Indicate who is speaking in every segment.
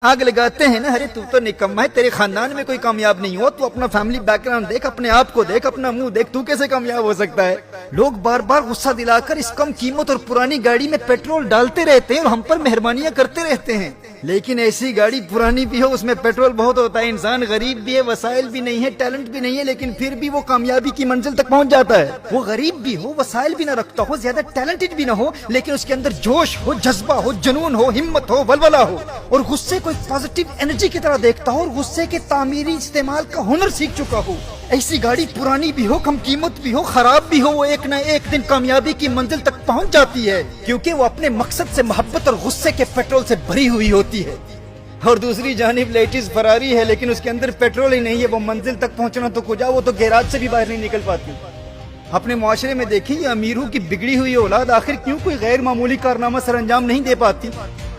Speaker 1: आग लगाते हैं ना, अरे तू तो निकम्मा है, तेरे खानदान में कोई कामयाब नहीं हो, तू अपना फैमिली बैकग्राउंड देख, अपने आप को देख, अपना मुंह देख, तू कैसे कामयाब हो सकता है। लोग बार बार गुस्सा दिलाकर इस कम कीमत और पुरानी गाड़ी में पेट्रोल डालते रहते हैं और हम पर मेहरबानियां करते रहते हैं, लेकिन ऐसी गाड़ी पुरानी भी हो, उसमें पेट्रोल बहुत होता है, इंसान गरीब भी है, वसाइल भी नहीं है, टैलेंट भी नहीं है, लेकिन फिर भी वो कामयाबी की मंजिल तक पहुंच जाता है। वो गरीब भी हो, वसाइल भी ना रखता हो, ज्यादा टैलेंटेड भी ना हो, लेकिन उसके अंदर जोश हो, जज्बा हो, जुनून हो, हिम्मत हो, वलवला हो, और गुस्से को एक पॉजिटिव एनर्जी की तरह देखता हो और गुस्से के तामीरी इस्तेमाल का हुनर सीख चुका हो। ऐसी गाड़ी पुरानी भी हो, कम कीमत भी हो, खराब भी हो, वो एक न एक दिन कामयाबी की मंजिल तक पहुंच जाती है, क्योंकि वो अपने मकसद से मोहब्बत और गुस्से के पेट्रोल से भरी हुई होती है। और दूसरी जानिब लेटेस्ट फरारी है, लेकिन उसके अंदर पेट्रोल ही नहीं है, वो मंजिल तक पहुंचना तो कुछ, वो तो गैराज से भी बाहर नहीं निकल पाती। अपने मुआशरे में देखिए, ये अमीरों की बिगड़ी हुई औलाद आखिर क्यों कोई गैर मामूली कारनामा सर अंजाम नहीं दे पाती।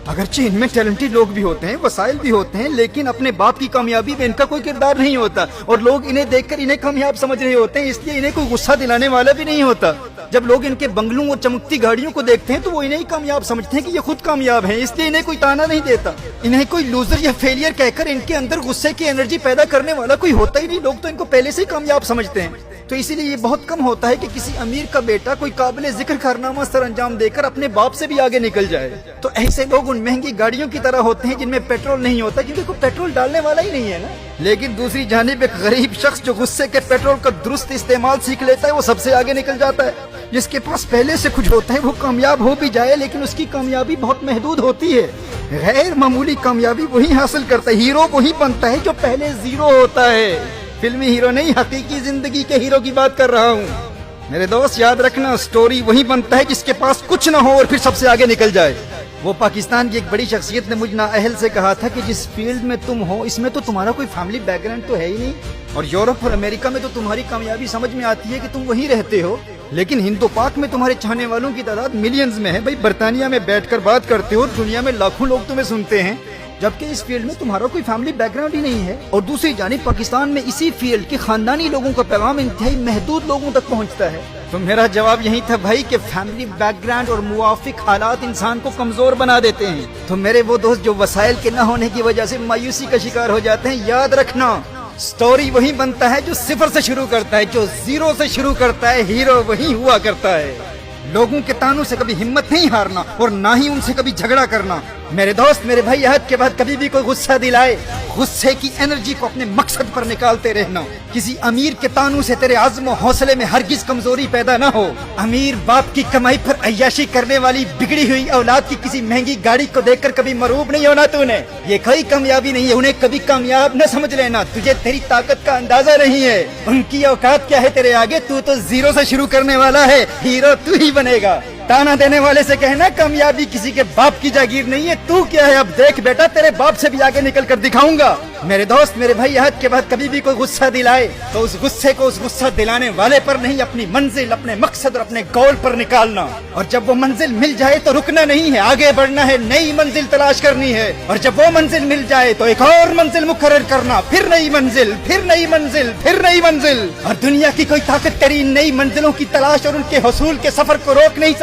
Speaker 1: अगरचे इनमें टैलेंटेड लोग भी होते हैं, वसाइल भी होते हैं, लेकिन अपने बाप की कामयाबी में इनका कोई किरदार नहीं होता, और लोग इन्हें देखकर इन्हें कामयाब समझ रहे होते हैं, इसलिए इन्हें कोई गुस्सा दिलाने वाला भी नहीं होता। जब लोग इनके बंगलों और चमकती गाड़ियों को देखते हैं तो वो इन्हें ही कामयाब समझते हैं कि ये खुद कामयाब हैं, इसलिए इन्हें कोई ताना नहीं देता। इन्हें कोई लूजर या फेलियर कहकर इनके अंदर गुस्से की एनर्जी पैदा करने वाला कोई होता ही नहीं, लोग तो इनको पहले से ही कामयाब समझते हैं। तो इसीलिए ये बहुत कम होता है कि किसी अमीर का बेटा कोई काबिल जिक्र कारनामा सर अंजाम देकर अपने बाप से भी आगे निकल जाए। तो ऐसे लोग उन महंगी गाड़ियों की तरह होते हैं जिनमें पेट्रोल नहीं होता, क्योंकि कोई पेट्रोल डालने वाला ही नहीं है ना। लेकिन दूसरी जानिब एक गरीब शख्स जो गुस्से के पेट्रोल का दुरुस्त इस्तेमाल सीख लेता है, वो सबसे आगे निकल जाता है। जिसके पास पहले से कुछ होता है वो कामयाब हो भी जाए, लेकिन उसकी कामयाबी बहुत महदूद होती है। गैर मामूली कामयाबी वही हासिल करता है, हीरो वही बनता है जो पहले जीरो होता है। फिल्मी हीरो नहीं, हकीकी जिंदगी के हीरो की बात कर रहा हूँ। मेरे दोस्त याद रखना, स्टोरी वही बनता है जिसके पास कुछ ना हो और फिर सबसे आगे निकल जाए। वो पाकिस्तान की एक बड़ी शख्सियत ने मुझ नाअहल से कहा था कि जिस फील्ड में तुम हो इसमें तो तुम्हारा कोई फैमिली बैकग्राउंड तो है ही नहीं, और यूरोप और अमेरिका में तो तुम्हारी कामयाबी समझ में आती है कि तुम वहीं रहते हो, लेकिन हिंदू पाक में तुम्हारे चाहने वालों की तादाद मिलियंस में है। भाई बर्तानिया में बैठकर बात करते हो, दुनिया में लाखों लोग तुम्हें सुनते हैं, जबकि इस फील्ड में तुम्हारा कोई फैमिली बैकग्राउंड ही नहीं है। और दूसरी जानिब पाकिस्तान में इसी फील्ड के खानदानी लोगों का पैगाम इंतहाई महदूद लोगों तक पहुंचता है। तो मेरा जवाब यही था भाई कि फैमिली बैकग्राउंड और मुवाफिक हालात इंसान को कमजोर बना देते हैं। तो मेरे वो दोस्त जो वसाइल के न होने की वजह से मायूसी का शिकार हो जाते हैं, याद रखना स्टोरी वही बनता है जो सिफर से शुरू करता है, जो जीरो से शुरू करता है, हीरो वही हुआ करता है। लोगों के तानों से कभी हिम्मत नहीं हारना और ना ही उनसे कभी झगड़ा करना। मेरे दोस्त मेरे भाई, आज के बाद कभी भी कोई गुस्सा दिलाए, गुस्से की एनर्जी को अपने मकसद पर निकालते रहना। किसी अमीर के तानों से तेरे आज़्म और हौसले में हरगिज कमजोरी पैदा ना हो। अमीर बाप की कमाई पर अय्याशी करने वाली बिगड़ी हुई औलाद की किसी महंगी गाड़ी को देखकर कभी मरूब नहीं होना तूने। ये कोई कामयाबी नहीं है, उन्हें कभी कामयाब न समझ लेना। तुझे तेरी ताकत का अंदाजा नहीं है, उनकी औकात क्या है तेरे आगे। तू तो जीरो से शुरू करने वाला है, हीरो तू ही बनेगा। ताना देने वाले से कहना कामयाबी किसी के बाप की जागीर नहीं है, तू क्या है अब देख बेटा, तेरे बाप से भी आगे निकल कर दिखाऊंगा। मेरे दोस्त मेरे भाई, आज के बाद कभी भी कोई गुस्सा दिलाए तो उस गुस्से को उस गुस्सा दिलाने वाले पर नहीं, अपनी मंजिल, अपने मकसद और अपने गोल पर निकालना। और जब वो मंजिल मिल जाए तो रुकना नहीं है, आगे बढ़ना है, नई मंजिल तलाश करनी है। और जब वो मंजिल मिल जाए तो एक और मंजिल मुकर्रर करना, फिर नई मंजिल, फिर नई मंजिल, फिर नई मंजिल। और दुनिया की कोई ताकत तेरी नई मंजिलों की तलाश और उनके हसूल के सफर को रोक नहीं